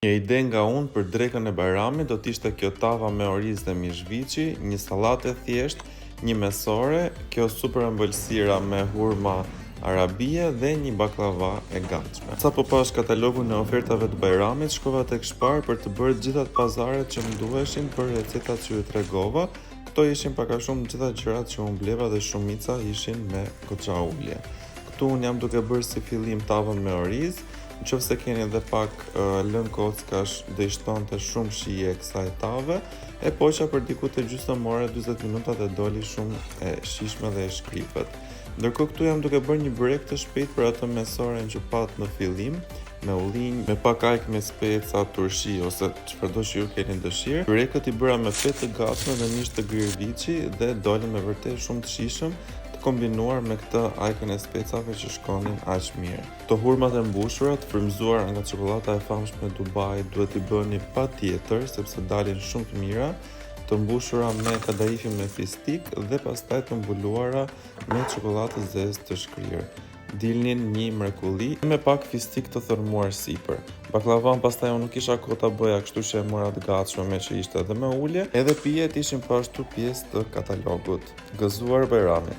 Një ide nga unë për drekën e Bajramit do t'ishte kjo tava me oriz dhe mishviqi, një sallatë e thjesht, një mesore, kjo super ëmbëlsira me hurma arabie dhe një baklava e gatshme. Sa po pash katalogun e ofertave të Bajramit, shkova tek Spar për të bërë gjithat pazaret që më duheshin për recetat që ju tregova. Këto ishin pak a shumë gjitha gjërat që unë bleva dhe shumica ishin me goxha ulje. Këtu unë jam duke bërë si fillim tavën me oriz. Nëse keni edhe pak lëng kockash, do i shtonte shumë shije kësaj tave, e poqa për diku të gjysmore 40 minuta dhe doli shumë e shijshme dhe e shkripët. Ndërkohë këtu jam duke bërë një burek të shpejt për atë mesoren që pat në fillim, me ullinj, me pak ajk me speca, turshi ose çfarëdo që ju keni dëshirë. Burekët i bëra me petë të gatshme dhe mish të gryerviçi dhe doli me vërtet shumë të shijshëm, kombinuar me këtë ajkën e specave që shkonin aq mirë. Këto hurmat e mbushura të frymzuara nga çokolata e famshme e Dubai duhet i bëni patjetër sepse dalin shumë të mira, të mbushura me kadaifi me fistik dhe pastaj të mbuluara me çokoladë zezë të shkrirë. Dilnin një mrekulli me pak fistik të thërmuar sipër. Baklavan pastaj unë nuk isha kohë ta bëja, kështu që e mora të gatshme me që ishte edhe me ulje, edhe pijet ishin po ashtu pjesë të katalogut. Gëzuar Bajrami.